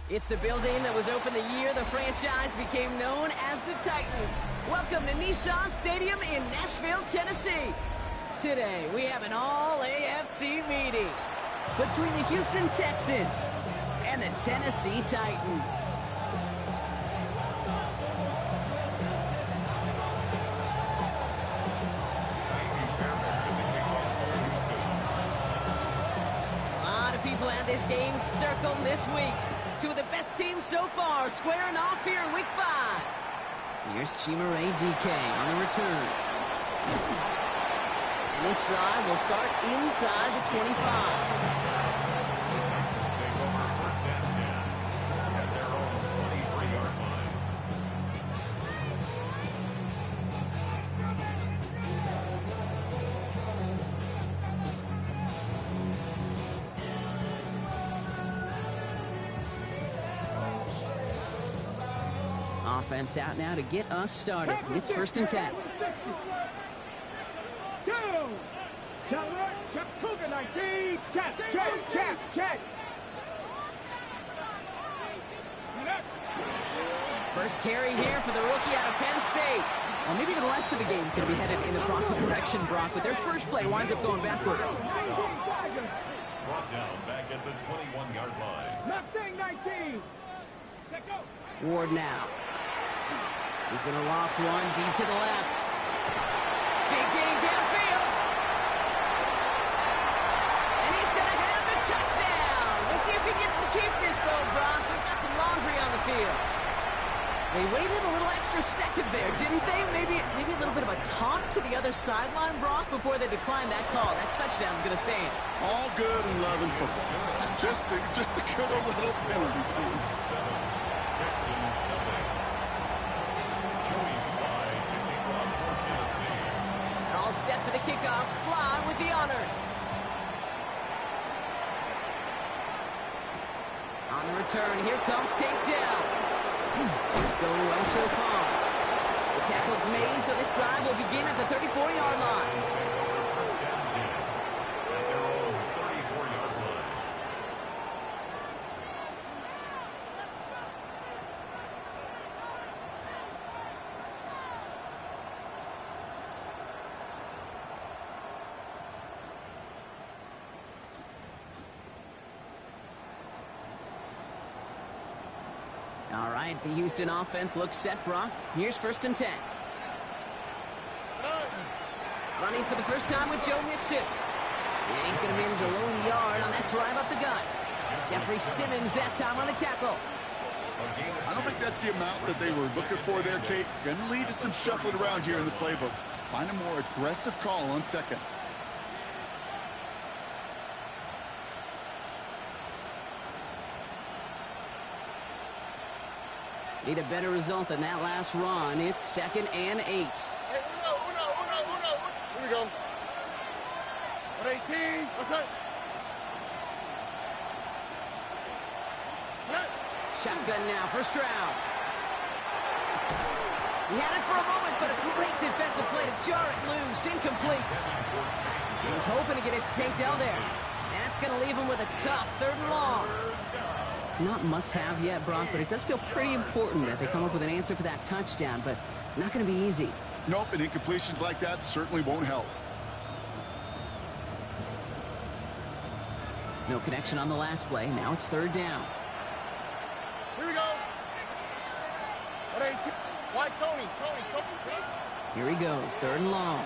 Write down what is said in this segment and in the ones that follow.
It's the building that was opened the year the franchise became known as the Titans. Welcome to Nissan Stadium in Nashville, Tennessee. Today, we have an all-AFC meeting between the Houston Texans and the Tennessee Titans. A lot of people had this game circled this week. Two of the best teams so far squaring off here in Week 5. Here's Chimere DK on the return. And this drive will start inside the 25. Take over first and 10 at their own 23-yard line. Offense out now to get us started. It's first and 10. First carry here for the rookie out of Penn State. Well, maybe the rest of the game's going to be headed in the proper direction, Brock, but their first play winds up going backwards. Brought down back at the 21-yard line. Ward now. He's going to loft one deep to the left. Big gain downfield. And he's going to have the touchdown. We'll see if he gets to keep this, though, Brock. We've got some laundry on the field. They waited a little extra second there, didn't they? Maybe a little bit of a taunt to the other sideline, Brock, before they declined that call. That touchdown's going to stand. All good in love and football. Just a good old little penalty taunt. Texans nothing. Joey Sly kicking off for Tennessee. All set for the kickoff. Sly with the honors. On the return, here comes takedown. It's going well so far. The tackle's made, so this drive will begin at the 34-yard line. Take over first and 10 at their own 34-yard line. All right, the Houston offense looks set, Brock. Here's first and 10. Running for the first time with Joe Mixon. And he's going to manage a lone yard on that drive up the gut. Jeffrey Simmons that time on the tackle. I don't think that's the amount that they were looking for there, Kate. Going to lead to some shuffling around here in the playbook. Find a more aggressive call on second. Need a better result than that last run. It's second and 8. Hey, Uno. Here we go. 118. What's up? Shotgun now, first round. He had it for a moment, but a great defensive play to jar it loose. Incomplete. He was hoping to get it to Tank Dell there. And that's going to leave him with a tough third and long. Not must-have yet, Brock, but it does feel pretty important that they come up with an answer for that touchdown, but not going to be easy. Nope, and incompletions like that certainly won't help. No connection on the last play. Now it's third down. Here we go. 118. Why Tony? Here he goes, third and long.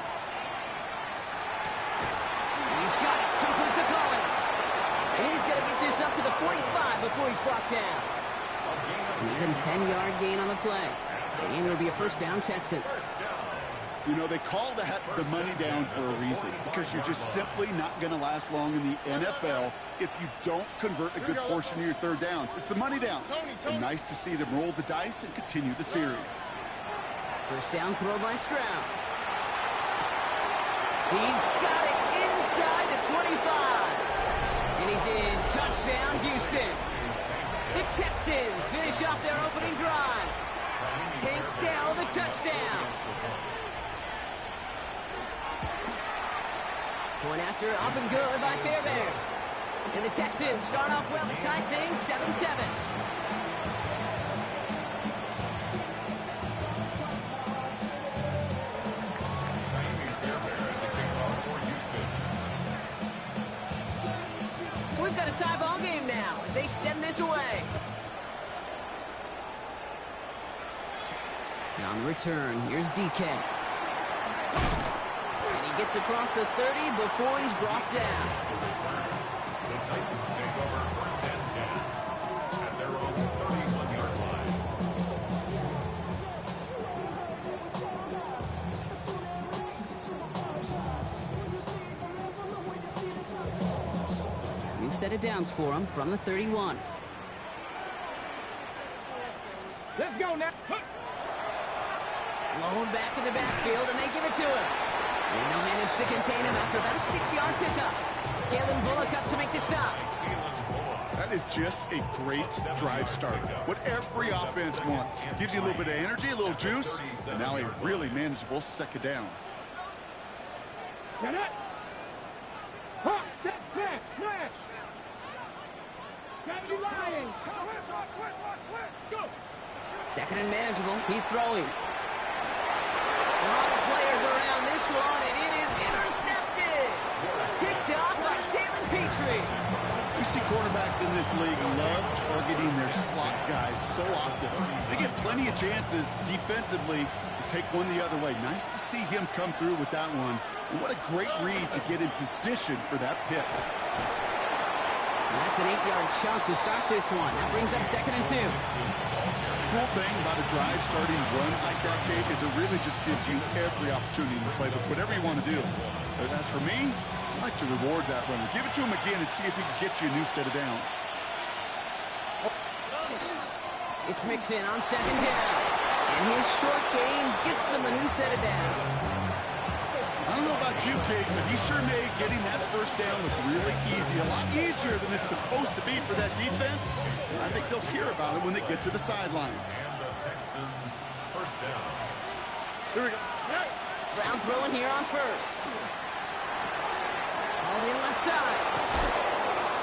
He's got it. Complete to Collins. And he's going to get this up to the 45 before he's brought down. An even 10-yard gain on the play. And it'll be a first down, Texans. You know, they call that the money down for a reason, because you're just simply not going to last long in the NFL if you don't convert a good portion of your third downs. It's the money down. And nice to see them roll the dice and continue the series. First down throw by Stroud. He's got it inside the 25. And he's in. Touchdown, Houston. The Texans finish off their opening drive. Tank Dell the touchdown. Point after up and good by Fairbairn. And the Texans start off well to tie things 7-7. they send this away. Now on the return, here's DK. And he gets across the 30 before he's brought down. The Titans take over first and 10 at their own 31-yard line. New set of downs for him from the 31. Let's go now. Blown back in the backfield, and they give it to him. And they'll manage to contain him after about a 6-yard pickup. Kalen Bullock up to make the stop. That is just a great drive starter. What every offense wants. Gives you a little bit of energy, a little juice, and now a really manageable second down. Get it. Hop, step, smash. Got you lying. Go. Second and manageable. He's throwing. A lot of players around this one, and it is intercepted. Picked off by Jalen Petrie. We see quarterbacks in this league love targeting their slot guys so often. They get plenty of chances defensively to take one the other way. Nice to see him come through with that one. And what a great read to get in position for that pick. That's an 8-yard chunk to start this one. That brings up second and 2. Cool thing about a drive starting run like that, Kate, is it really just gives you every opportunity in the playbook, whatever you want to do. But as for me, I like to reward that runner. Give it to him again and see if he can get you a new set of downs. It's mixed in on second down. And his short game gets them a new set of downs. I don't know about you, Kate, but he sure made getting that first down look really easy. A lot easier than it's supposed to be for that defense. I think they'll hear about it when they get to the sidelines. And the Texans first down. Here we go. Stroud throwing here on first. All in left side.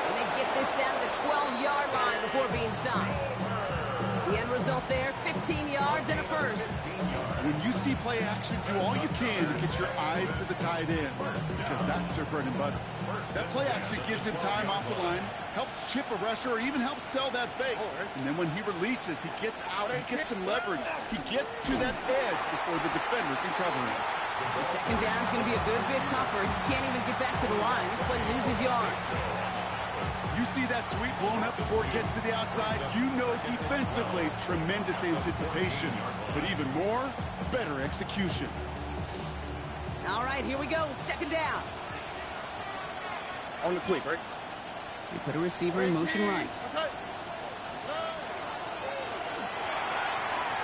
And they get this down to the 12-yard line before being stopped. The end result there, 15 yards and a first. When you see play action, do all you can to get your eyes to the tight end, because that's their bread and butter. That play action gives him time off the line, helps chip a rusher, or even helps sell that fake. And then when he releases, he gets out, he gets some leverage. He gets to that edge before the defender can cover him. And second down is going to be a good bit tougher. He can't even get back to the line. This play loses yards. You see that sweep blown up before it gets to the outside, you know defensively, tremendous anticipation. But even more, better execution. All right, here we go. Second down. On the quick, right? You put a receiver in motion right.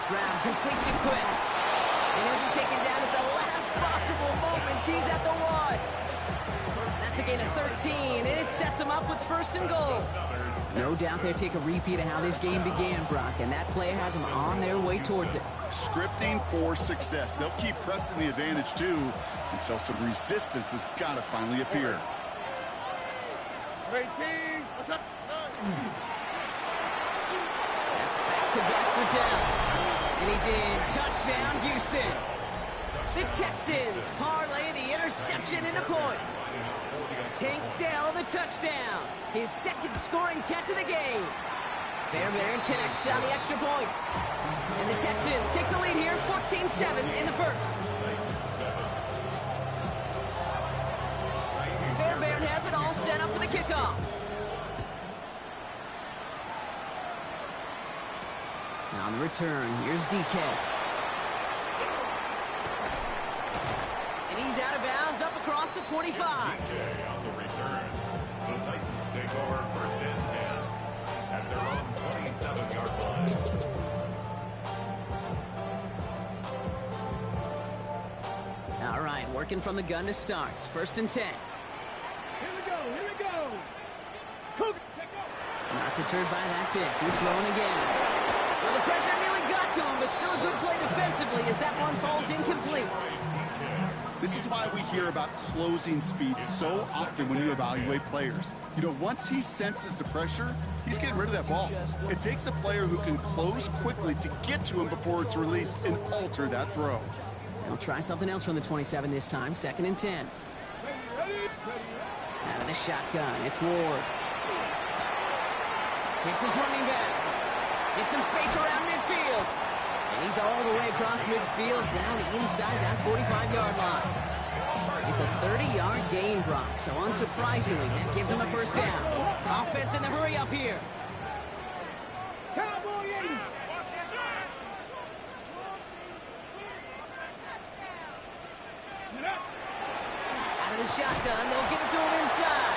Stroud completes it quick. And he'll be taken down at the last possible moment. He's at the 1. That's a gain of 13, and it sets him up with first and goal. No doubt they'll take a repeat of how this game began, Brock, and that play has them on their way towards it. Scripting for success. They'll keep pressing the advantage, too, until some resistance has got to finally appear. 18. What's up? That's back-to-back for down. And he's in. Touchdown, Houston. The Texans parlay the interception into points. Tank Dell the touchdown. His second scoring catch of the game. Fairbairn connects on the extra point. And the Texans take the lead here, 14-7 in the first. Fairbairn has it all set up for the kickoff. Now on the return, here's DK. And he's out of bounds up across the 25. DK on the return. The Titans take over first and 10 at their own 27-yard line. All right, working from the gun to start. First and 10. Here we go. Cougs, take off. Not deterred by that pick. He's throwing again. Well, the pressure nearly got to him, but still a good play defensively as that one falls incomplete. This is why we hear about closing speed so often when you evaluate players. You know, once he senses the pressure, he's getting rid of that ball. It takes a player who can close quickly to get to him before it's released and alter that throw. They'll try something else from the 27 this time. Second and 10. Out of the shotgun, it's Ward. It's his running back. Gets some space around midfield. And he's all the way across midfield down inside that 45-yard line. It's a 30-yard gain, Brock, so unsurprisingly, that gives him a first down. Offense in the hurry up here. Cowboy 80. Out of the shotgun, they'll give it to him inside.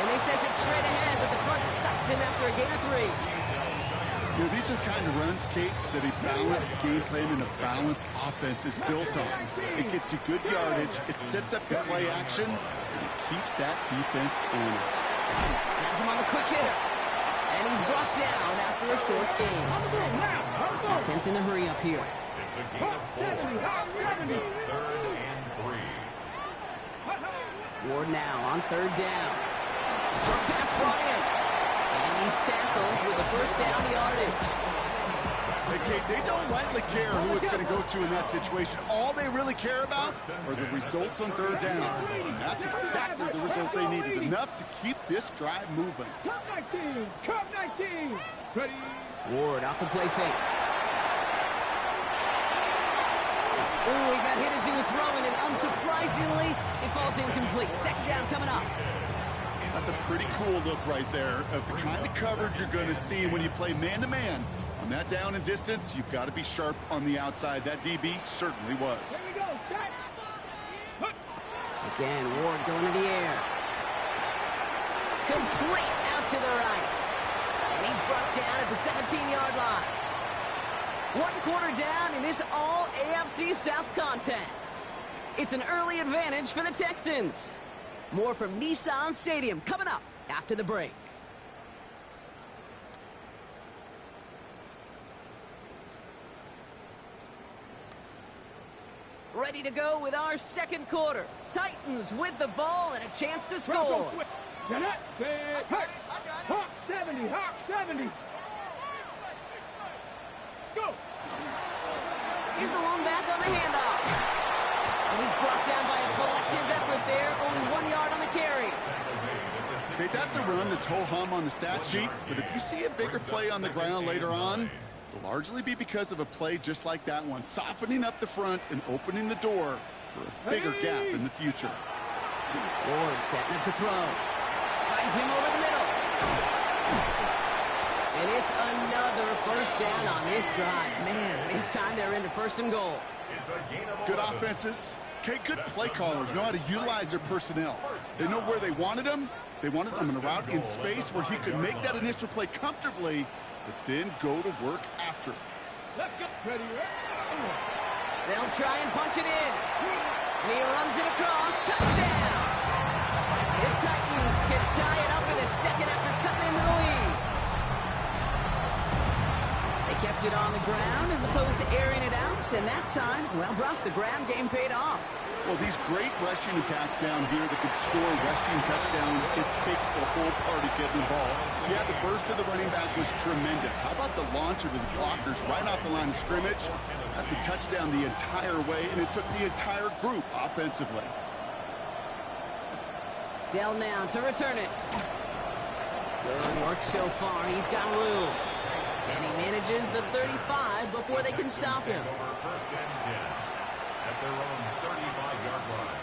And they send it straight ahead, but the front stops him after a gain of 3. You know, these are the kind of runs, Kate, that a balanced game plan and a balanced offense is built on. It gets you good yardage, it sets up your play action, and it keeps that defense honest. Has him on the quick hitter. And he's brought down after a short gain. Offense in the hurry up here. It's a gain of 4. It's a 3rd and 3. Ward now on 3rd down. Short pass brought in. And he's tackled with the first down yardage. Hey, Kate, they don't lightly care who it's going to go to in that situation. All they really care about are the results on 3rd down. And that's exactly the result they needed. Enough to keep this drive moving. Cup 19. Cup 19. Ready. Ward off the play fake. Ooh, he got hit as he was throwing, and unsurprisingly, it falls incomplete. 2nd down coming up. That's a pretty cool look right there of the kind of coverage you're going to see when you play man-to-man. On that down and distance, you've got to be sharp on the outside. That DB certainly was. Here we go. Catch. Again, Ward going to the air. Complete out to the right. And he's brought down at the 17-yard line. 1 quarter down in this all-AFC South contest. It's an early advantage for the Texans. More from Nissan Stadium coming up after the break. Ready to go with our 2nd quarter. Titans with the ball and a chance to score. Get it. Hawk 70. Hawk 70. Go. Here's the long back on the handoff. And he's brought down by a collective effort there. Only 1 yard on the carry. Okay, that's a run that's ho-hum on the stat sheet, but if you see a bigger play on the ground later on, it'll largely be because of a play just like that one, softening up the front and opening the door for a bigger gap in the future. Ward setting up to throw. Finds him over the middle. And it's another first down on this drive. Man, this time they're into 1st and goal. Good offenses. Okay, good play callers know how to utilize their personnel. They know where they wanted them. They wanted them in a route in space where he could make that initial play comfortably, but then go to work after. Let's go. Ready. They'll try and punch it in. And he runs it across. Touchdown! The Titans can tie it up in a second after cutting into the lead. They kept it on the ground as opposed to airing it out, and that time, well, Brock, the ground game paid off. Well, these great rushing attacks down here that could score rushing touchdowns, it takes the whole party getting involved. Yeah, the burst of the running back was tremendous. How about the launch of his blockers right off the line of scrimmage? That's a touchdown the entire way, and it took the entire group offensively. Dell now to return it. Good work so far. He's got room. And he manages the 35 before they can stop him. Over 1st and 10 at their own 35-yard line.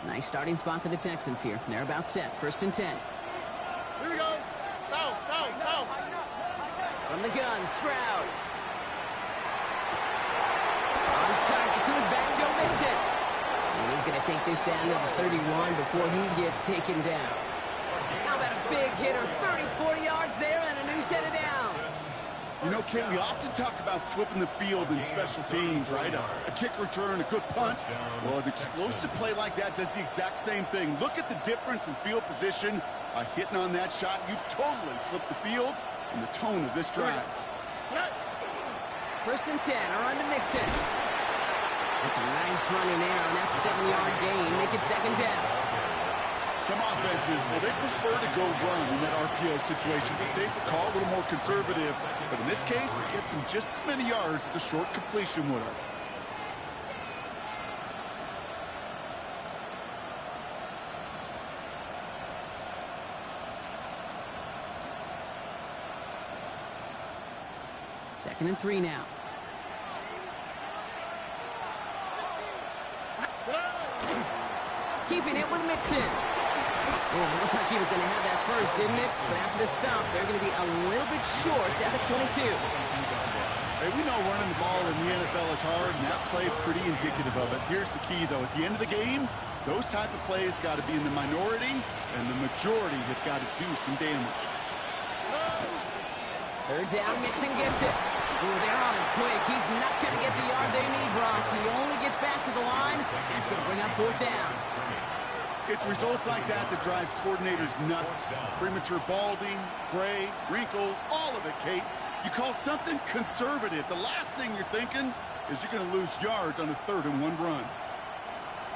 Nice starting spot for the Texans here. They're about set. 1st and 10. Here we go. Go. From the gun, Stroud. On target to his back, Joe Mixon. And he's going to take this down to the 31 before he gets taken down. How about a big hitter? 30, 40 yards there and a new set of downs. You know, Ken, we often talk about flipping the field in special teams, right? A kick return, a good punt. Well, an explosive play like that does the exact same thing. Look at the difference in field position. By hitting on that shot, you've totally flipped the field and the tone of this drive. 1st and 10, a run to Mixon. That's a nice running there on that 7-yard gain. Make it 2nd down. Some offenses, well, they prefer to go run in that RPO situation. It's a safer call, a little more conservative. But in this case, it gets them just as many yards as a short completion would have. Second and 3 now. Keeping it with Mixon. Oh, it looked like he was going to have that first, didn't it? But after the stop, they're going to be a little bit short at the 22. Hey, we know running the ball in the NFL is hard, and that play pretty indicative of it. Here's the key, though. At the end of the game, those type of plays got to be in the minority, and the majority have got to do some damage. Third down, Mixon gets it. Ooh, they're on him quick. He's not going to get the yard they need, Brock. He only gets back to the line. That's going to bring up fourth down. It's results like that that drive coordinators nuts. Premature balding, gray, wrinkles, all of it, Kate. You call something conservative. The last thing you're thinking is you're going to lose yards on a 3rd and 1 run.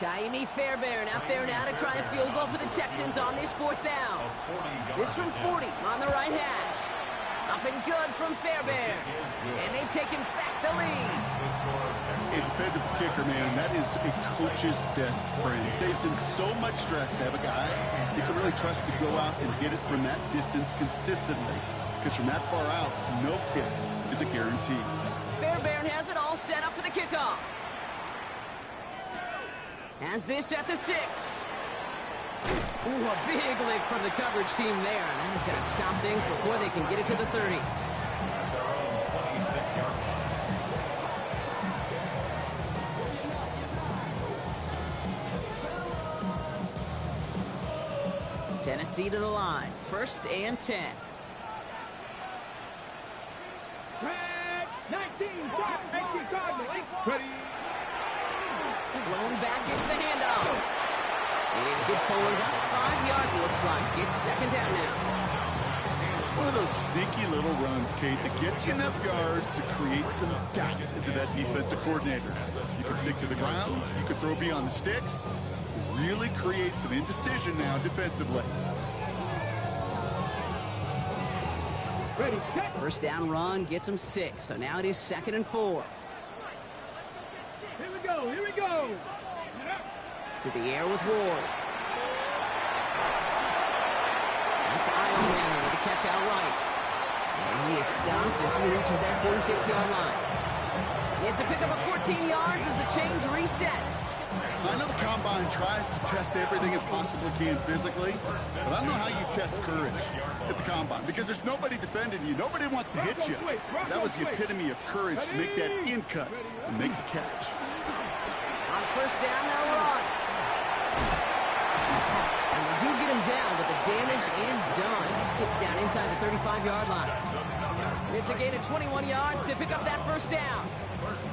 Ka'imi Fairbairn out there now to try a field goal for the Texans on this 4th down. This from 40 on the right hash. Up and good from Fairbairn. And they've taken back the lead. A dependable kicker, man. That is a coach's best friend. It saves him so much stress to have a guy you can really trust to go out and hit it from that distance consistently. Because from that far out, no kick is a guarantee. Fairbairn has it all set up for the kickoff. Has this at the 6. Ooh, a big lick from the coverage team there. And that is going to stop things before they can get it to the 30. Tennessee to the line. 1st and 10. Red 19, shot, 19 Cardinals. Ready. Blown back, gets the handoff. And good forward, about 5 yards, it looks like. Gets second down now. It's one of those sneaky little runs, Kate, that gets you enough yards to create some doubt into that defensive coordinator. You can stick to the ground, you can throw beyond the sticks, really create some indecision now defensively. Ready, set. First down run gets them 6, so now it is 2nd and 4. Here we go, here we go. To the air with Ward. That's Ironman with the catch out right. And he is stopped as he reaches that 46-yard line. It's a pickup of 14 yards as the chains reset. I know the Combine tries to test everything it possibly can physically, but I don't know how you test courage at the Combine because there's nobody defending you. Nobody wants to hit you. That was the epitome of courage to make that in cut and make the catch. On first down, they'll run. And they do get him down, but the damage is done. This gets down inside the 35-yard line. It's a gain of 21 yards to pick up that first down.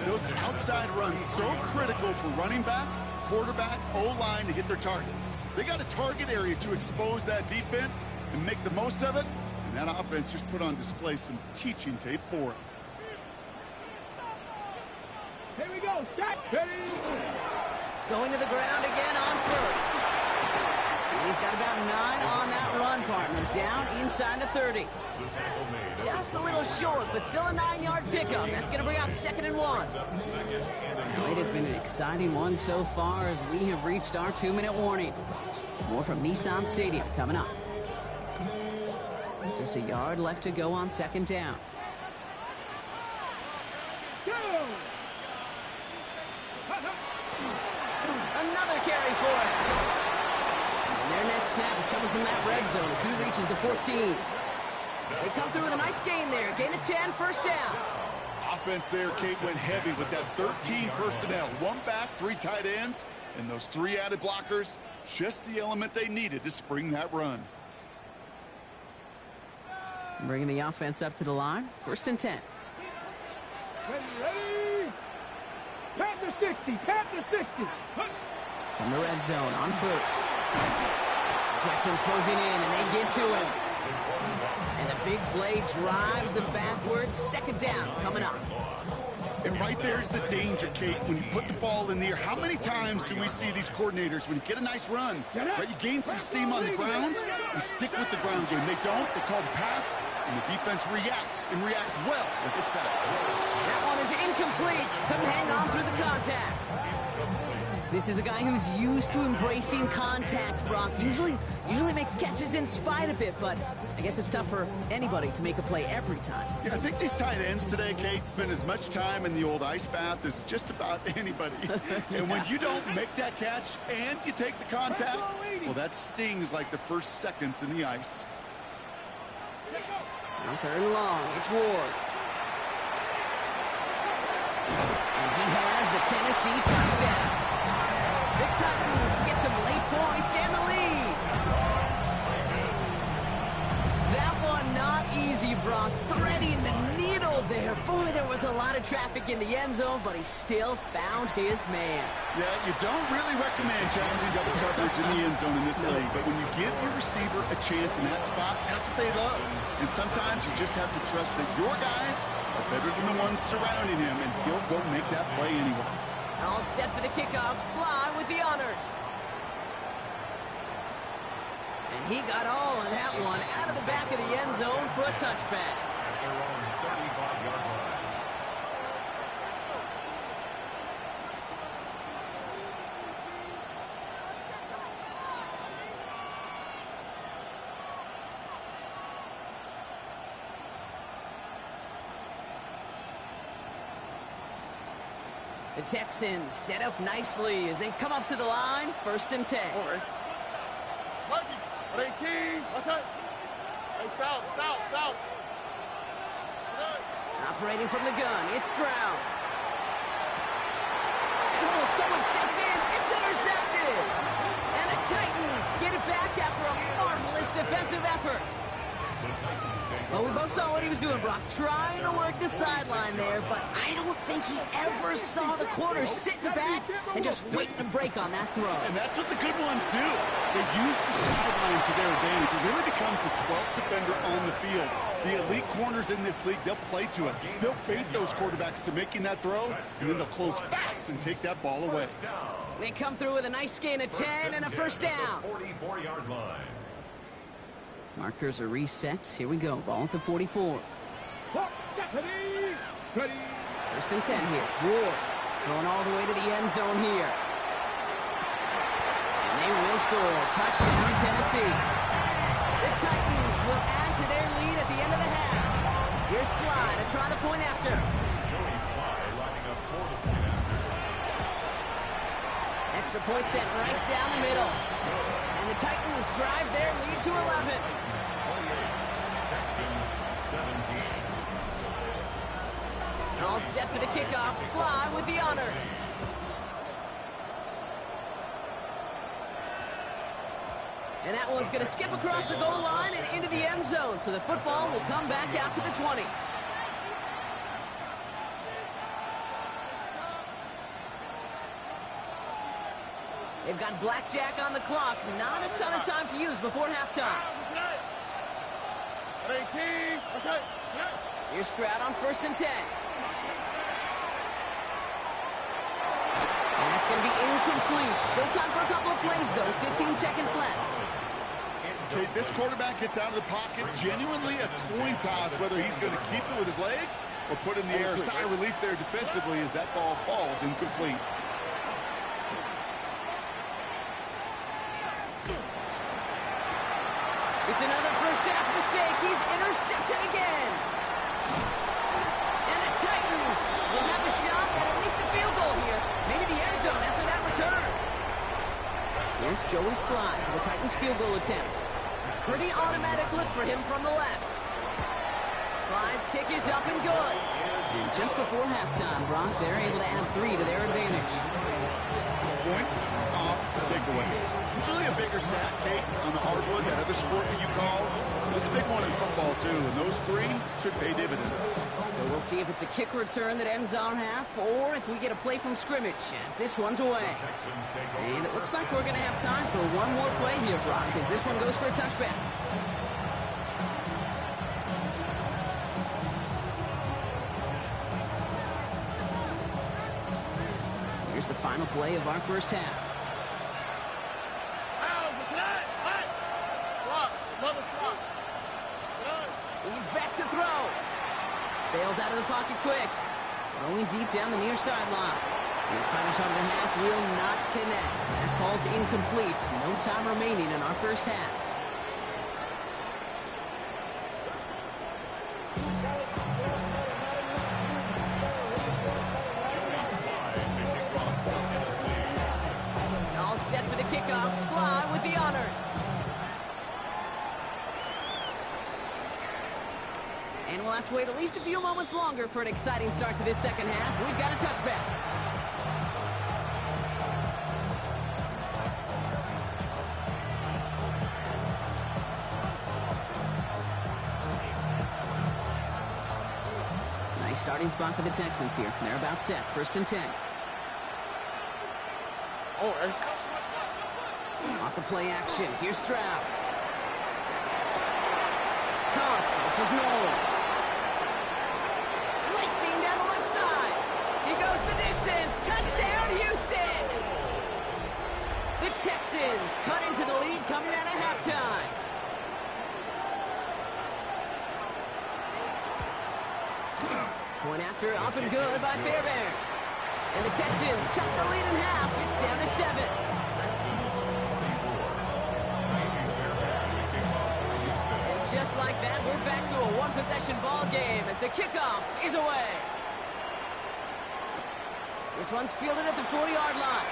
Those outside runs so critical for running back, quarterback, O-line to hit their targets. They got a target area to expose that defense and make the most of it, and that offense just put on display some teaching tape for it. Here we go, set. Ready. Going to the ground again on first. And he's got about 9 on that run, partner. Down inside the 30. Just a little short, but still a 9-yard pickup. That's going to bring up 2nd and 1. Now, it has been an exciting one so far as we have reached our 2-minute warning. More from Nissan Stadium coming up. Just a yard left to go on 2nd down. Another carry for it. And their next snap is coming from that red zone as he reaches the 14. They come through with a nice gain there. Gain of 10, first down. Offense there, Kate, went heavy with that 13 personnel. 1 back, 3 tight ends, and those 3 added blockers. Just the element they needed to spring that run. Bringing the offense up to the line. 1st and 10. Ready, ready. Panther 60, Panther 60. From the red zone on first. Jackson's closing in, and they get to him. And the big play drives them backwards. 2nd down coming up. And right there's the danger, Kate. When you put the ball in the air, how many times do we see these coordinators, when you get a nice run, right, you gain some steam on the ground, you stick with the ground game. They don't, they call the pass, and the defense reacts, and reacts well with the sack. That one is incomplete. Couldn't hang on through the contact. This is a guy who's used to embracing contact, Brock. Usually makes catches in spite of it, but I guess it's tough for anybody to make a play every time. Yeah, I think these tight ends today, Kate, spend as much time in the old ice bath as just about anybody. And when you don't make that catch and you take the contact, well, that stings like the first seconds in the ice. Now 3rd and long. It's Ward. And he has the Tennessee touchdown. The Titans get some late points and the lead. That one not easy, Brock. Threading the needle there. Boy, there was a lot of traffic in the end zone, but he still found his man. Yeah, you don't really recommend challenging double coverage in the end zone in this league, but when you give your receiver a chance in that spot, that's what they love. And sometimes you just have to trust that your guys are better than the ones surrounding him, and he'll go make that play anyway. All set for the kickoff. Sly with the honors. And he got all of that one out of the back of the end zone for a touchback. At their own 35-yard line. The Texans set up nicely as they come up to the line. 1st and 10. Mikey, 18. What's that? Hey, south. Operating from the gun, it's Stroud. Oh, someone stepped in. It's intercepted. And the Titans get it back after a marvelous defensive effort. Well, we both saw what he was doing, Brock. Trying to work the sideline there, but I don't think he ever saw the corner sitting back and just waiting to break on that throw. And that's what the good ones do. They use the sideline to their advantage. It really becomes the 12th defender on the field. The elite corners in this league, they'll play to it. They'll bait those quarterbacks to making that throw, and then they'll close fast and take that ball away. They come through with a nice gain of 10 and a first down. 44-yard line. Markers are reset. Here we go. Ball at the 44. Ready. 1st and 10 here. Ward going all the way to the end zone here. And they will score. Touchdown, Tennessee. The Titans will add to their lead at the end of the half. Here's Sly to try the point after. Joey Sly lining up for the point after. Extra point set right down the middle. And the Titans drive their lead to 11. 28. Texans 17. All set for the kickoff. Sly with the honors. And that one's going to skip across the goal line and into the end zone. So the football will come back out to the 20. They've got blackjack on the clock. Not a ton of time to use before halftime. 18. Okay. Here's Stroud on 1st and 10. And that's going to be incomplete. Still time for a couple of plays, though. 15 seconds left. Okay, this quarterback gets out of the pocket. Genuinely a coin toss whether he's going to keep it with his legs or put in the air. Sigh of relief there defensively as that ball falls incomplete. It's another first half mistake. He's intercepted again. And the Titans will have a shot at least a field goal here. Maybe the end zone after that return. Here's Joey Sly for the Titans field goal attempt. Pretty automatic look for him from the left. Sly's kick is up and good. And just before halftime, Brock, they're able to add 3 to their advantage. Points off takeaways. Usually a bigger stat, Kate, on the hardwood, that other sport that you call. But it's a big one in football, too, and those 3 should pay dividends. So we'll see if it's a kick return that ends on half, or if we get a play from scrimmage, as this one's away. Texans take over. And it looks like we're going to have time for one more play here, Brock, as this one goes for a touchback. Here's the final play of our first half. He's back to throw. Bails out of the pocket quick. Throwing deep down the near sideline. His final shot of the half will not connect. That falls incomplete. No time remaining in our first half. All set for the kickoff. Sly with the honors. And we'll have to wait at least a few moments longer for an exciting start to this second half. We've got a touchback. Nice starting spot for the Texans here. They're about set. 1st and 10. Off the play action. Here's Stroud. Counts. This is Nolan. Racing down the left side. He goes the distance. Touchdown, Houston! The Texans cut into the lead coming out of halftime. Point after, up and good by Fairbairn. And the Texans cut the lead in half. It's down to 7. Just like that, we're back to a one-possession ball game as the kickoff is away. This one's fielded at the 40-yard line.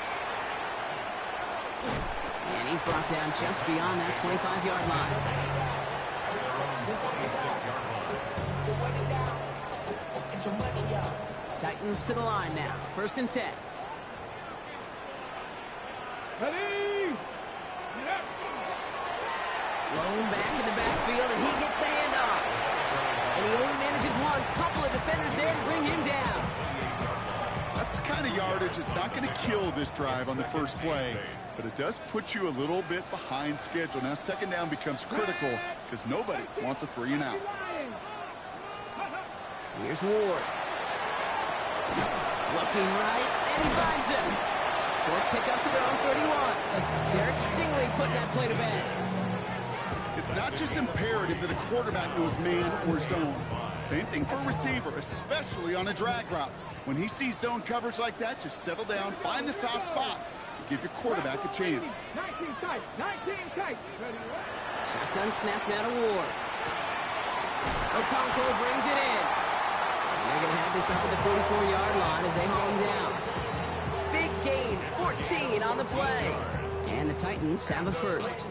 And he's brought down just beyond that 25-yard line. Titans to the line now. 1st and 10. Ready? Blown back in the backfield, and he gets the handoff. And he only manages one. Couple of defenders there to bring him down. That's the kind of yardage that's not going to kill this drive on the first play, but it does put you a little bit behind schedule. Now, 2nd down becomes critical because nobody wants a 3 and out. Here's Ward. Looking right, and he finds him. Short pick up to their own 31. Derek Stingley putting that play to bed. It's not just imperative that a quarterback knows man or zone. Same thing for a receiver, especially on a drag route. When he sees zone coverage like that, just settle down, find the soft spot, and give your quarterback a chance. 19 tight, 19 tight. Shotgun snap now to Ward. Okonkwo brings it in. And they're going to have this up at the 44-yard line as they haul him down. Big gain, 14 on the play. And the Titans have a first.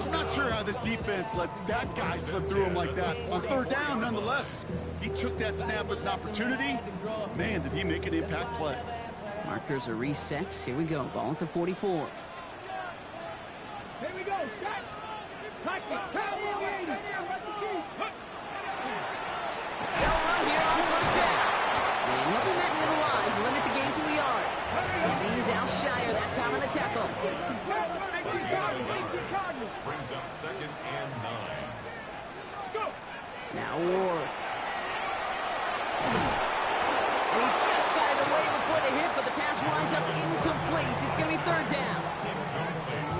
I'm not sure how this defense let that guy slip through him like that. On 3rd down, nonetheless, he took that snap as an opportunity. Man, did he make an impact play. Markers are reset. Here we go. Ball at the 44. Here we go. Set. They'll run here on 1st down. And he'll be met near the line to limit the gain to a yard. He's Al Shire that time on the tackle. Brings up 2nd and 9. Now Ward. And he just got it away before the hit, but the pass winds up incomplete. It's going to be 3rd down.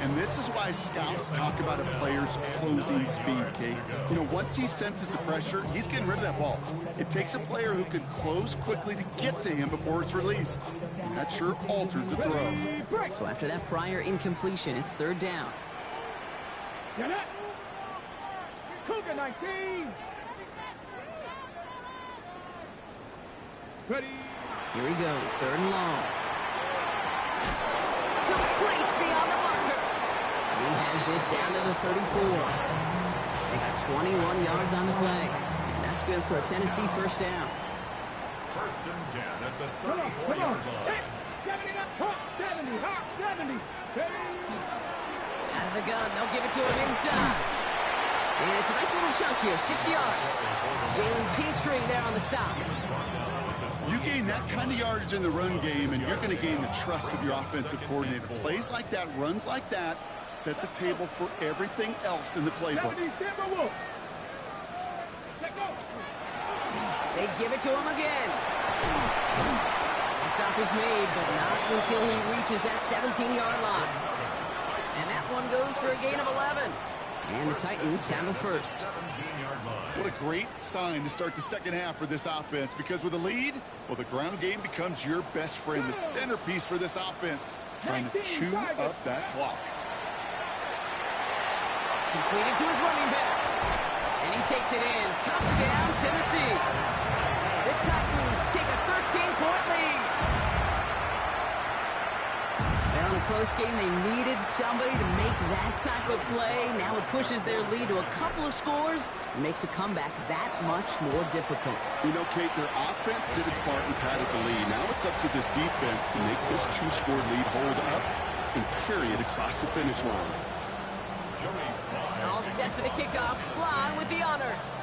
And this is why scouts talk about a player's closing speed, Kate. You know, once he senses the pressure, he's getting rid of that ball. It takes a player who can close quickly to get to him before it's released. And that sure altered the throw. So after that prior incompletion, it's 3rd down. Get it. Cougar 19. Ready. Here he goes, 3rd and long. Complete beyond the marker. He has this down to the 34. They got 21 yards on the play. And that's good for a Tennessee 1st down. 1st and 10 at the Come on. 34-yard line. Hey, 70 up. Hawk 70. Hawk 70. Ready. Out of the gun, they'll give it to him inside. And it's a nice little chunk here, 6 yards. Jalen Petrie there on the stop. You gain that kind of yardage in the run game, and you're going to gain the trust of your offensive coordinator. Plays like that, runs like that, set the table for everything else in the playbook. They give it to him again. stop is made, but not until he reaches that 17-yard line. And that one goes for a gain of 11. And the Titans have the first. What a great sign to start the second half for this offense, because with a lead, well, the ground game becomes your best friend, the centerpiece for this offense, trying to chew up that clock. Completed to his running back. And he takes it in. Touchdown, Tennessee. The Titans take a 13-point lead. Well, in a close game, they needed somebody to make that type of play. Now it pushes their lead to a couple of scores and makes a comeback that much more difficult. You know, Kate, their offense did its part and padded the lead. Now it's up to this defense to make this two-score lead hold up and carry it across the finish line. All set for the kickoff. Sly with the honors.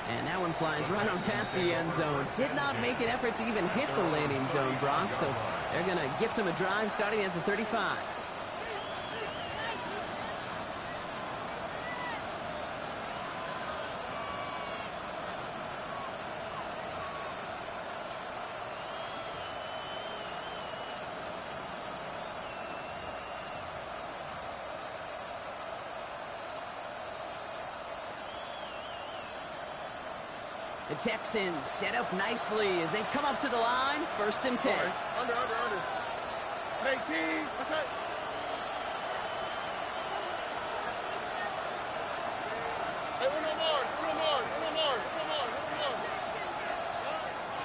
And that one flies right on past the end zone. Did not make an effort to even hit the landing zone, Brock. So they're going to gift him a drive starting at the 35. The Texans set up nicely as they come up to the line. 1st and 10. Under. 18. What's that? Hey, uno more.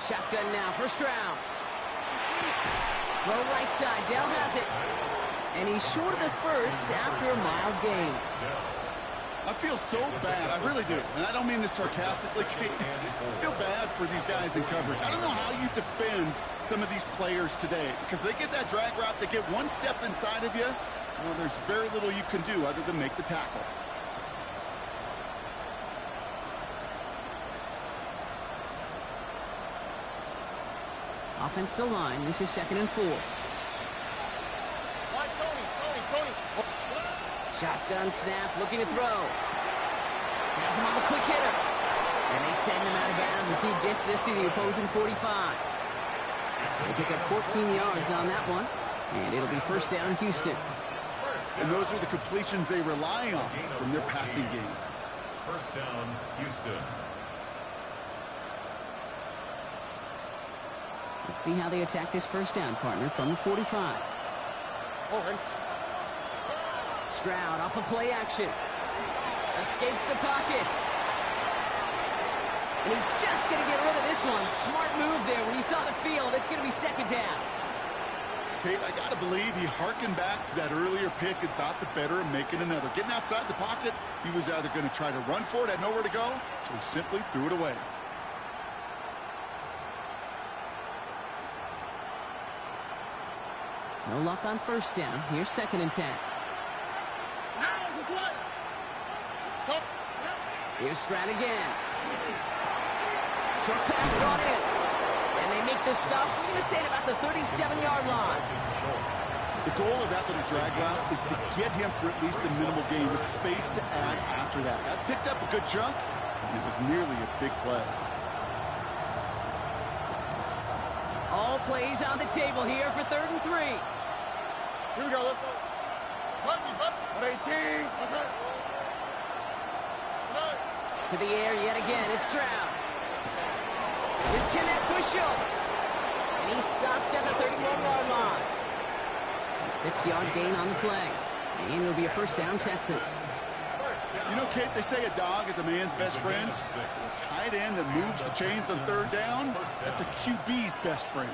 Shotgun now, first round. Low right side, Dell has it. And he's short of the first after a mild gain. I feel so bad. I really do. And I don't mean this sarcastically, Kate. I feel bad for these guys in coverage. I don't know how you defend some of these players today, because they get that drag route, they get one step inside of you. Well, there's very little you can do other than make the tackle. Offensive line. This is 2nd and 4. Tony. Shotgun snap, looking to throw. Has him on the quick hitter. And they send him out of bounds as he gets this to the opposing 45. They pick up 14 yards on that one. And it'll be 1st down, Houston. And those are the completions they rely on from their passing game. 1st down, Houston. Let's see how they attack this 1st down, partner, from the 45. All right. Stroud off of play action. Escapes the pocket. And he's just going to get rid of this one. Smart move there. When you saw the field, it's going to be 2nd down. Kate, I got to believe he harkened back to that earlier pick and thought the better of making another. Getting outside the pocket, he was either going to try to run for it, had nowhere to go, so he simply threw it away. No luck on 1st down. Here's 2nd and 10. Here's Stroud again. Short pass brought in. And they make the stop. We're going to say it about the 37-yard line. The goal of that little drag route is to get him for at least a minimal gain with space to add after that. That picked up a good chunk, and it was nearly a big play. All plays on the table here for 3rd and 3. Here we go. Let's go. 18. What's that? To the air yet again. It's Stroud. This connects with Schultz. And he's stopped at the 31-yard line. A 6-yard gain on the play. And it'll be a 1st down, Texans. You know, Kate, they say a dog is a man's best friend. A tight end that moves the chains on 3rd down, that's a QB's best friend.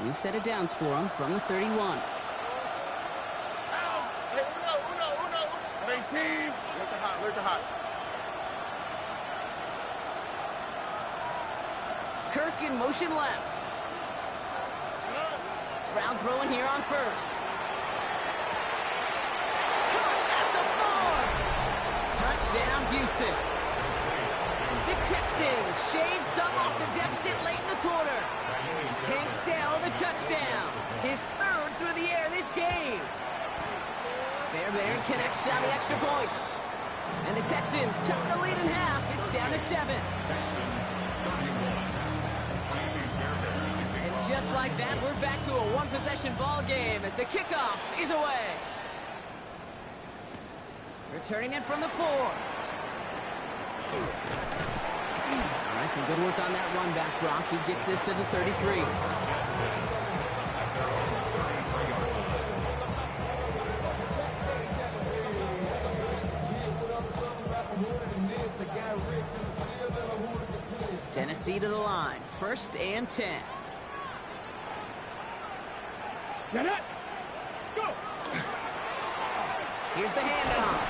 We've set it downs for him from the 31. Hey, uno. 18. Let the hot. Kirk in motion left. Stroud throwing here on 1st. It's caught at the 4. Touchdown, Houston. The Texans shave some off the deficit late in the quarter. Tank Dell the touchdown. His 3rd through the air this game. Fairbairn connects on the extra point. And the Texans cut the lead in half. It's down to 7. Texans 31. And just like that, we're back to a one-possession ball game as the kickoff is away. Returning it from the 4. All right, some good work on that run back, Brock. He gets this to the 33. Tennessee to the line. 1st and 10. Get it. Let's go. Here's the handoff.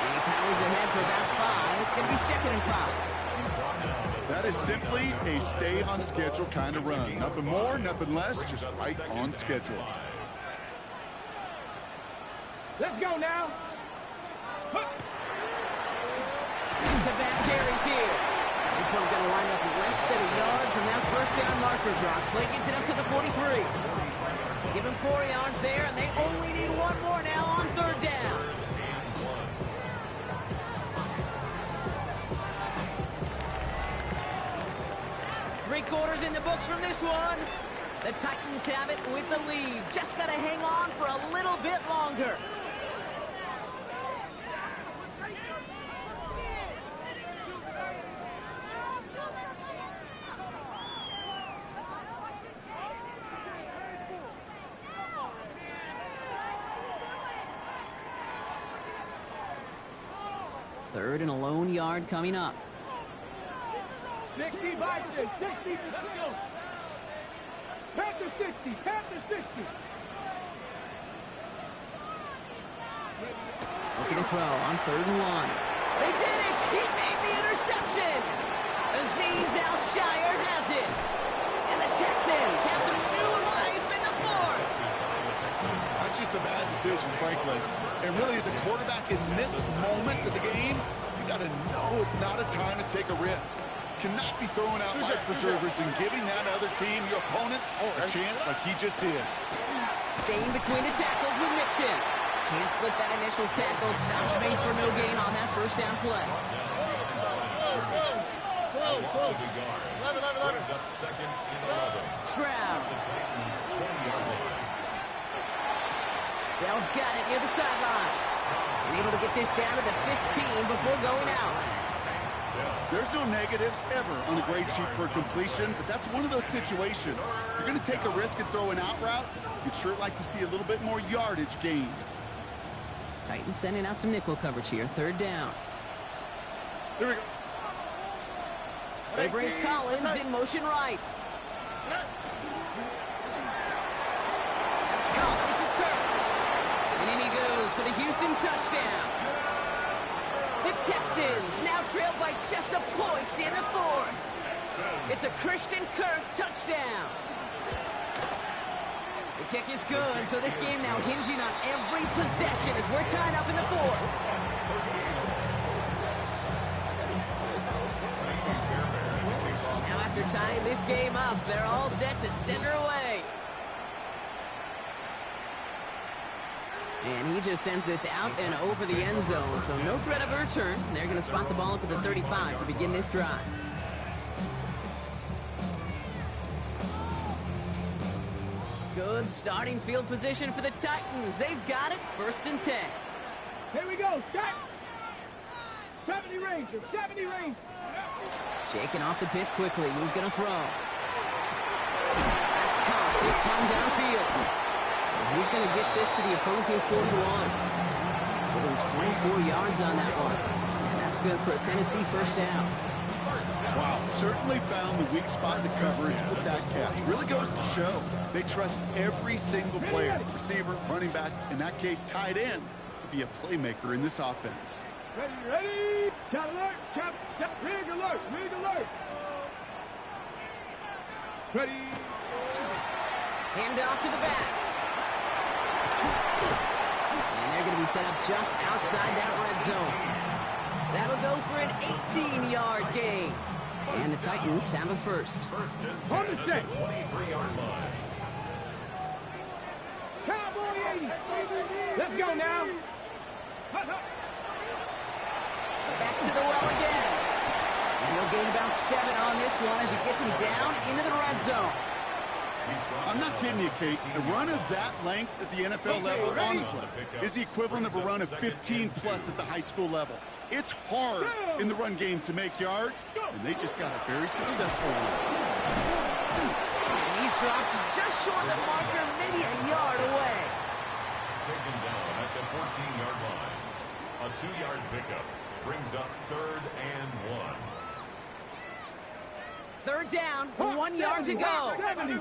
And he powers ahead for about 5. It's going to be 2nd and 5. That is simply a stay-on-schedule kind of run. Nothing more, nothing less, just right on schedule. Let's go now. Back-to-back carries here. This one's going to line up less than a yard from that 1st down marker, Brock. Play gets it up to the 43. Give him 4 yards there, and they only need 1 more now on 3rd down. Three-quarters in the books from this one. The Titans have it with the lead. Just got to hang on for a little bit longer. Third and a lone yard coming up. 60 by 60. Let's go. Panther 60. Panther 60. Looking to throw on 3rd and 1. They did it! He made the interception! Azeez Al-Shire has it! And the Texans have some new life in the 4th! That's just a bad decision, frankly. And really, as a quarterback in this moment of the game, you got to know it's not a time to take a risk. Cannot be throwing out life preservers and giving that other team, your opponent, a chance like he just did. Staying between the tackles with Mixon. Can't slip that initial tackle. Stops made for no gain on that 1st down play. Loss of a yard. Brings up 2nd and 11. Stroud. The Titans 20-yard line. Bell's got it near the sideline. He's able to get this down to the 15 before going out. There's no negatives ever on a grade sheet for a completion, but that's one of those situations. If you're going to take a risk and throw an out route, you'd sure like to see a little bit more yardage gained. Titans sending out some nickel coverage here. 3rd down. Here we go. They bring Collins in motion right. That's Collins. This is Kirk. And in he goes for the Houston touchdown. The Texans now trail by just a point in the 4th. It's a Christian Kirk touchdown. The kick is good, so this game now hinging on every possession as we're tied up in the 4th. Now after tying this game up, they're all set to send her away. And he just sends this out and over the end zone, so no threat of a return. They're going to spot the ball up at the 35 to begin this drive. Good starting field position for the Titans. They've got it, 1st and 10. Here we go. Start. 70 Ranger. 70 Ranger. Shaking off the pit quickly. Who's going to throw? That's Cox. It's hung downfield. He's going to get this to the opposing 41. Putting 24 yards on that one. And that's good for a Tennessee 1st down. Wow, certainly found the weak spot in the coverage with that catch. Really goes to show they trust every single player, receiver, running back, in that case tight end, to be a playmaker in this offense. Ready, ready. Chop alert. Chop. Rig alert. Rig alert. Ready. Hand off to the back. And they're going to be set up just outside that red zone. That'll go for an 18-yard gain. And the Titans have a 1st. On the set. 23-yard line. Cowboy 80. Let's go now. Back to the well again. And he'll gain about 7 on this one as he gets him down into the red zone. I'm not kidding you, Kate. A run of that length at the NFL level, honestly, is the equivalent of a run of 15-plus at the high school level. It's hard in the run game to make yards, and they just got a very successful one. And he's dropped just short of the marker, maybe a yard away. Taken down at the 14-yard line. A 2-yard pickup brings up 3rd and 1. 3rd down, 1 yard to go. 70.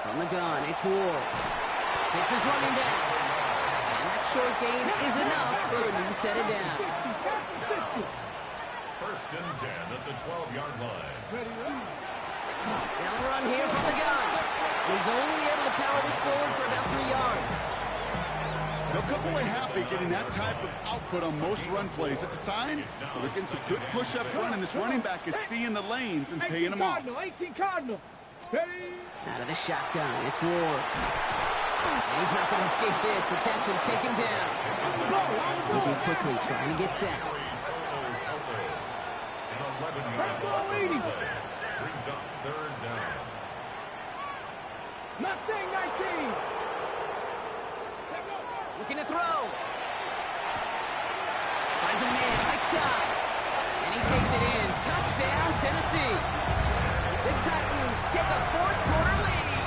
From the gun, it's Ward. It's his running back. And that short gain is enough for a new set of downs. 1st and 10 at the 12-yard line. Now the run here from the gun. He's only able to power this forward for about 3 yards. They'll come away happy getting that type of output on most run plays. It's a sign that they're getting some good push up front, and this running back is seeing the lanes and paying them off. 18 Cardinal. Ready? Out of the shotgun, it's Ward. And he's not going to escape this. The Texans take him down. Moving quickly, trying to get set. An 11-yard loss on the play. Brings up 3rd down. Mustang 19. Looking to throw. Finds a man right side. And he takes it in. Touchdown, Tennessee. The Titans take a 4th-quarter lead.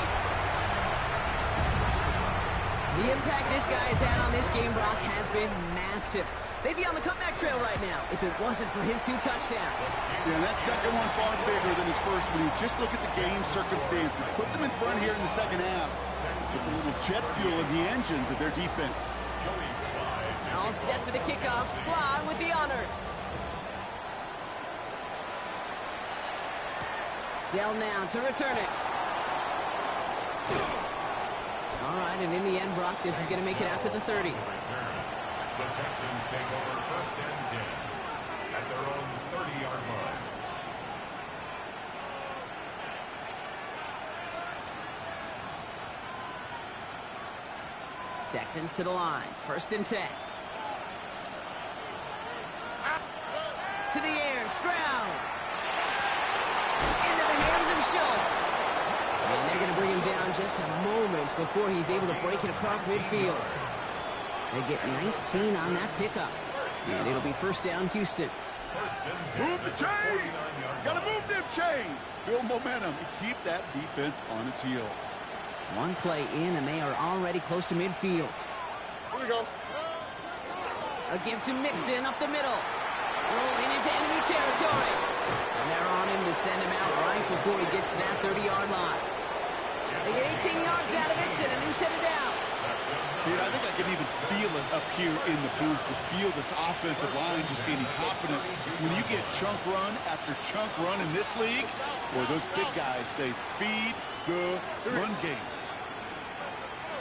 The impact this guy has had on this game, Brock, has been massive. They'd be on the comeback trail right now if it wasn't for his 2 touchdowns. Yeah, that second one far bigger than his first when you just look at the game circumstances. Puts him in front here in the second half. It's a little jet fuel in the engines of their defense. All set for the kickoff. Sly with the honors. Dell now to return it. All right, and in the end, Brock, this is going to make it out to the 30. The Texans take over 1st and 10 at their own 30-yard line. Texans to the line. 1st and 10. To the air. Stroud. Into the hands of Schultz. And they're going to bring him down just a moment before he's able to break it across midfield. They get 19 on that pickup. And it'll be 1st down, Houston. Move the chains! Gotta move them chains! Build momentum and keep that defense on its heels. 1 play in, and they are already close to midfield. Here we go. A give to Mixon up the middle. Rolling into enemy territory. And they're on him to send him out right before he gets to that 30-yard line. They get 18 yards out of it and a new set of downs. Dude, I think I can even feel it up here in the booth. To feel this offensive line just gaining confidence. When you get chunk run after chunk run in this league, boy, those big guys say feed the run game.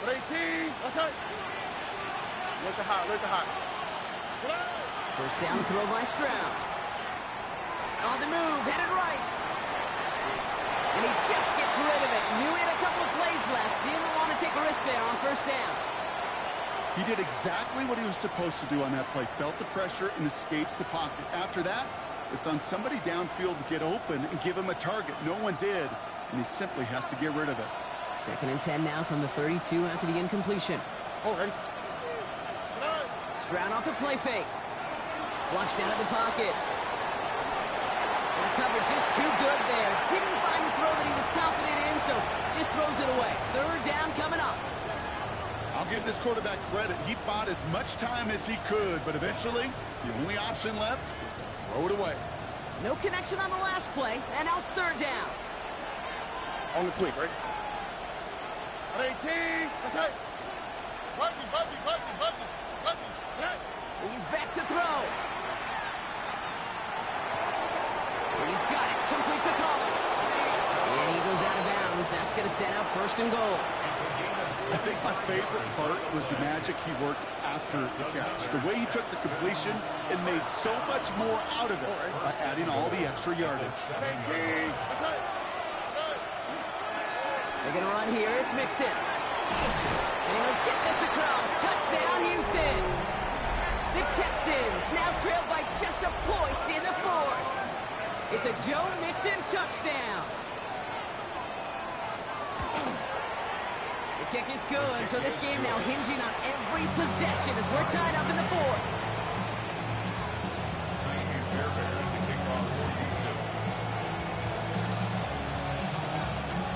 18. That's it. Look the hot. Look the hot. 1st down throw by Stroud. On the move, headed right. And he just gets rid of it. Knew he had a couple of plays left. Didn't want to take a risk there on 1st down. He did exactly what he was supposed to do on that play. Felt the pressure and escapes the pocket. After that, it's on somebody downfield to get open and give him a target. No one did, and he simply has to get rid of it. 2nd and 10 now from the 32 after the incompletion. All right. Stroud off the play fake. Flushed out of the pocket. And the coverage just too good there. Didn't find the throw that he was confident in, so just throws it away. 3rd down coming up. I'll give this quarterback credit. He bought as much time as he could, but eventually, the only option left was to throw it away. No connection on the last play, and now it's 3rd down. On the quick, right? 18. That's it. Button. He's back to throw. He's got it. Complete to Collins. And he goes out of bounds. That's going to set up 1st and goal. I think my favorite part was the magic he worked after the catch. The way he took the completion and made so much more out of it by adding all the extra yardage. They're going to run here. It's Mixon. And he'll get this across. Touchdown, Houston. The Texans now trail by just a point in the fourth. It's a Joe Mixon touchdown. The kick is good, so this game now hinging on every possession as we're tied up in the fourth.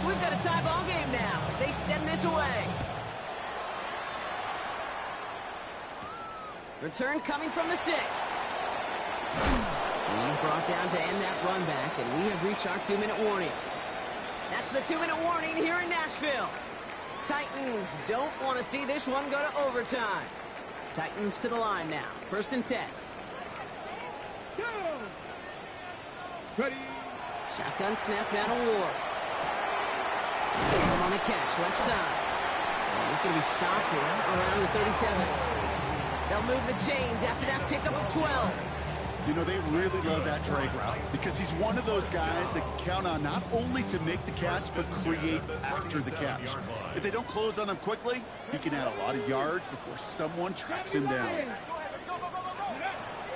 So we've got a tie ball game now as they send this away. Return coming from the 6. He's brought down to end that run back, and we have reached our 2-minute warning. That's the 2-minute warning here in Nashville. Titans don't want to see this one go to overtime. Titans to the line now. 1st and 10. Go! Ready. Shotgun snap now to Ward. He's home on the catch, left side. And he's going to be stopped right around the 37. They'll move the chains after that pickup of 12. You know, they really love that drag route because he's one of those guys that count on not only to make the catch, but create after the catch. If they don't close on him quickly, he can add a lot of yards before someone tracks him down.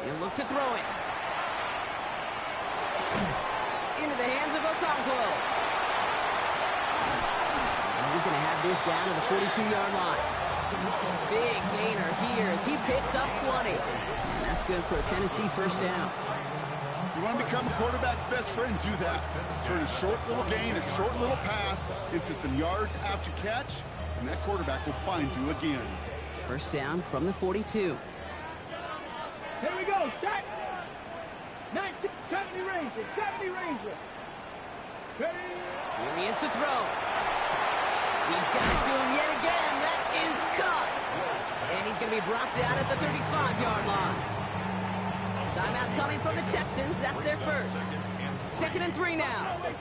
He'll look to throw it. Into the hands of Okonkwo. And he's going to have this down to the 42-yard line. Big gainer here as he picks up 20. And that's good for a Tennessee first down. You want to become a quarterback's best friend, do that. Turn a short little gain, a short little pass into some yards after catch, and that quarterback will find you again. First down from the 42. Here we go, set. 70 Ranger, 70 Ranger. Ready. Here he is to throw. He's got it to him yet again. That is caught. And he's going to be brought down at the 35-yard line. Timeout coming from the Texans. That's their first. 2nd and 3 now. 79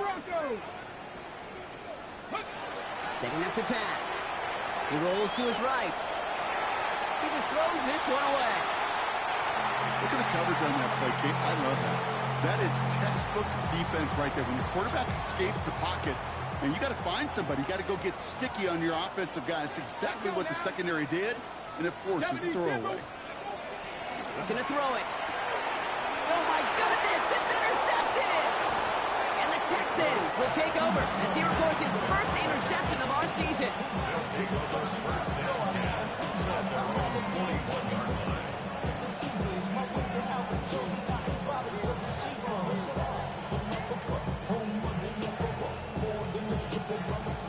Broncos. Setting up to pass. He rolls to his right. He just throws this one away. Look at the coverage on that play, Kate. I love that. That is textbook defense right there. When the quarterback escapes the pocket, and you got to find somebody. You got to go get sticky on your offensive guy. It's exactly what the secondary did, and it forces the throwaway. Looking to throw it. Oh, my goodness. It's intercepted. And the Texans will take over as he records his first interception of our season.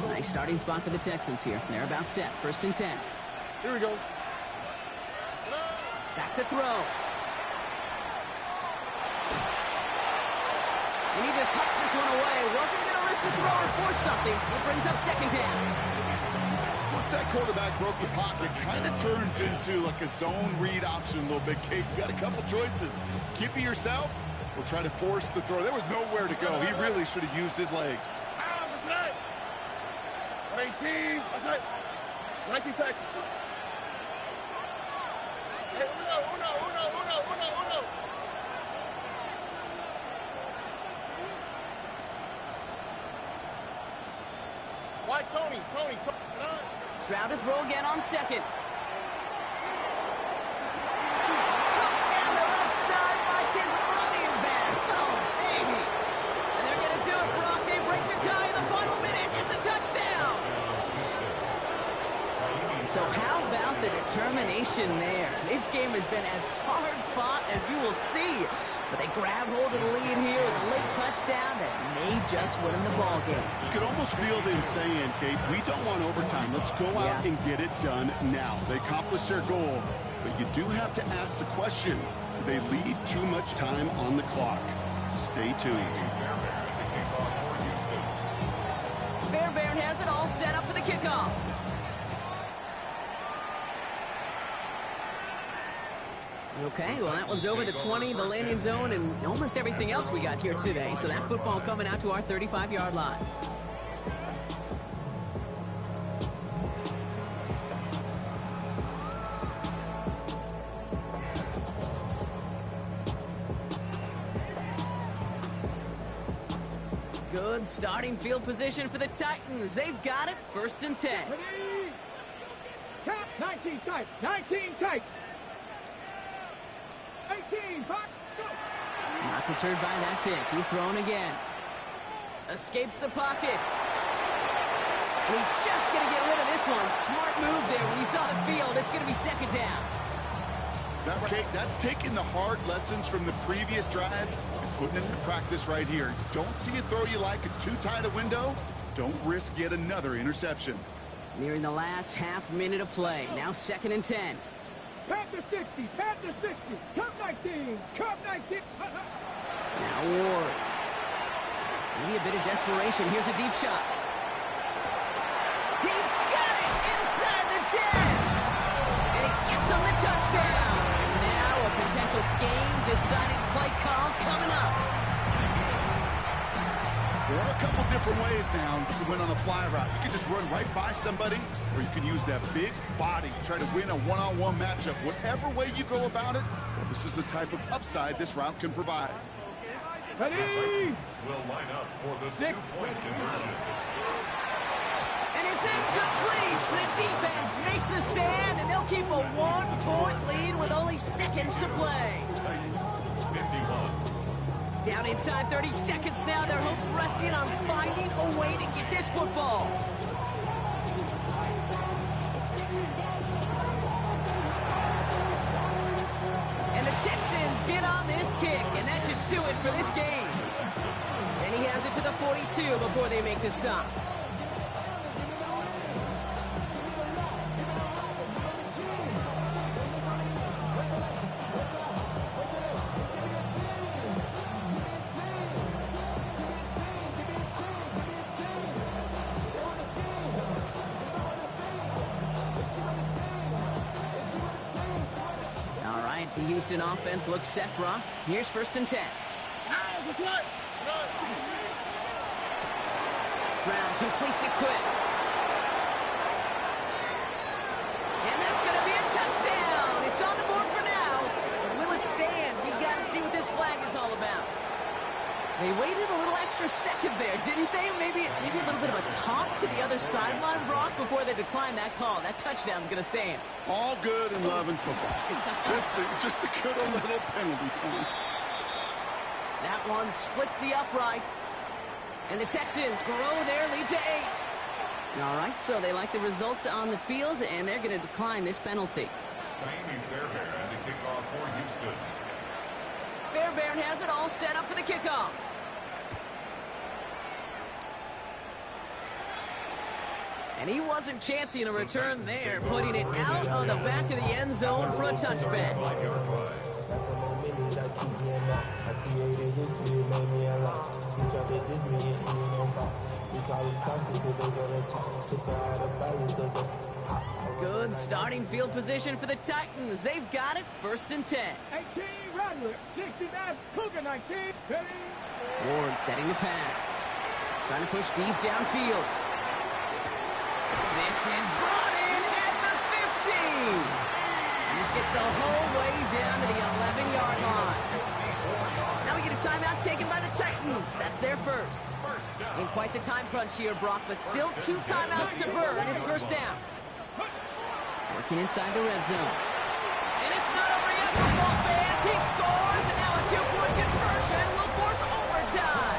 Nice starting spot for the Texans here. They're about set. 1st and 10. Here we go. Back to throw. And he just hucks this one away. Wasn't going to risk a throw or force something. It brings up 2nd down. Once that quarterback broke the pocket, kind of turns into like a zone read option a little bit, Kate. You got a couple choices. Keep it yourself or try to force the throw. There was nowhere to go. He really should have used his legs. 18, that's right. 19 Texas. Hey, uno. Why Tony? Stroud to throw again on 2nd. Took down the left side by his running back. Oh, baby. And they're going to do it, Brock. They break the tie in the final minute. It's a touchdown. So how about the determination there? This game has been as hard fought as you will see. But they grab hold of the lead here with a late touchdown that may just win them the ball game. You could almost feel them saying, Kate, we don't want overtime. Let's go out and get it done now. They accomplished their goal, but you do have to ask the question, do they leave too much time on the clock? Stay tuned. Fairbairn has it all set up for the kickoff. Okay, well, that one's over the 20, the landing zone, and almost everything else we got here today. So that football coming out to our 35-yard line. Good starting field position for the Titans. They've got it, 1st and 10. Ready? Count 19 tight. 19 tight. 18, box, go. Not deterred by that pick. He's thrown again. Escapes the pocket. And he's just going to get rid of this one. Smart move there. When you saw the field, it's going to be 2nd down. That's taking the hard lessons from the previous drive and putting it into practice right here. Don't see a throw you like. It's too tight a window. Don't risk yet another interception. Nearing the last half minute of play. Now 2nd and 10. Panther 60, Panther 60. Cup 19, Cup 19. Now Ward. Maybe a bit of desperation. Here's a deep shot. He's got it inside the 10. And he gets him the touchdown. And now a potential game-deciding play call coming up. There are a couple different ways now you can win on a fly route. You can just run right by somebody, or you can use that big body to try to win a one-on-one matchup. Whatever way you go about it, this is the type of upside this route can provide. Ready? Will line up for the 2-point conversion. And it's incomplete. The defense makes a stand, and they'll keep a 1-point lead with only seconds to play. Titans 51. Down inside 30 seconds now. Their hopes resting on finding a way to get this football. And the Texans get on this kick, and that should do it for this game. And he has it to the 42 before they make the stop. The Houston offense looks set, Brock. Here's 1st and 10. Stroud completes it quick. And that's going to be a touchdown. It's on the board for now. But will it stand? We got to see what this flag is all about. They waited a little extra second there, didn't they? Maybe a little bit of a talk to the other sideline, Brock, before they decline that call. That touchdown's going to stand. All good and love and football. just a good old little penalty, Tons. That one splits the uprights. And the Texans grow their lead to 8. All right, so they like the results on the field, and they're going to decline this penalty. Miami Fairbairn to kick off for Houston. Fairbairn has it all set up for the kickoff. And he wasn't chancing a return there, putting it out of the back of the end zone for a touchback. Good starting field position for the Titans. They've got it, 1st and 10. 18, Rattler. 69, Cougar 19. Ready? Ward setting the pass. Trying to push deep downfield. This is brought in at the 15. And this gets the whole way down to the 11-yard line. Now we get a timeout taken by the Titans. That's their first. In quite the time crunch here, Brock, but still 2 timeouts to burn. It's 1st down. Working inside the red zone. And it's not over yet, football fans. He scores, and now a 2-point conversion will force overtime.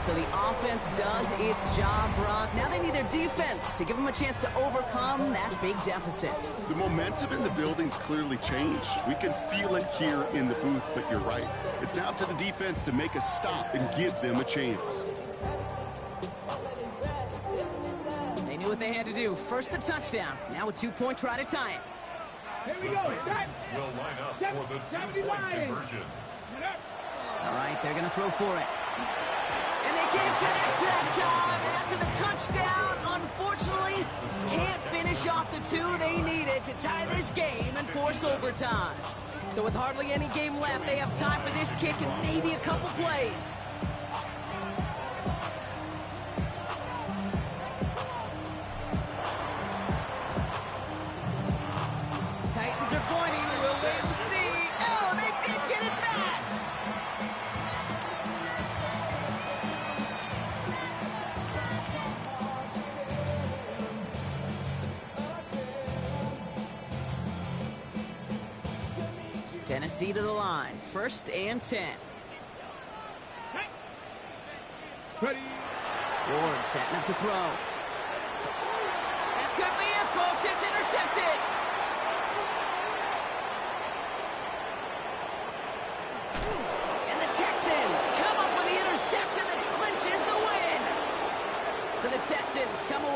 So the offense does its job, Brock. Now they need their defense to give them a chance to overcome that big deficit. The momentum in the building's clearly changed. We can feel it here in the booth, but you're right. It's now up to the defense to make a stop and give them a chance. They knew what they had to do. First the touchdown. Now a 2-point try to tie it. Here we The go. Titans will line up for the 2-point conversion. All right, they're going to throw for it. And they can't connect that time. And after the touchdown, unfortunately, can't finish off the 2 they needed to tie this game and force overtime. So with hardly any game left, they have time for this kick and maybe a couple plays. Titans are pointing. We'll wait and see. Oh, they did get it back. Tennessee to the line. 1st and 10. Ready. Ward setting up to throw. That could be it, folks. It's intercepted. And the Texans come up with the interception that clinches the win. So the Texans come away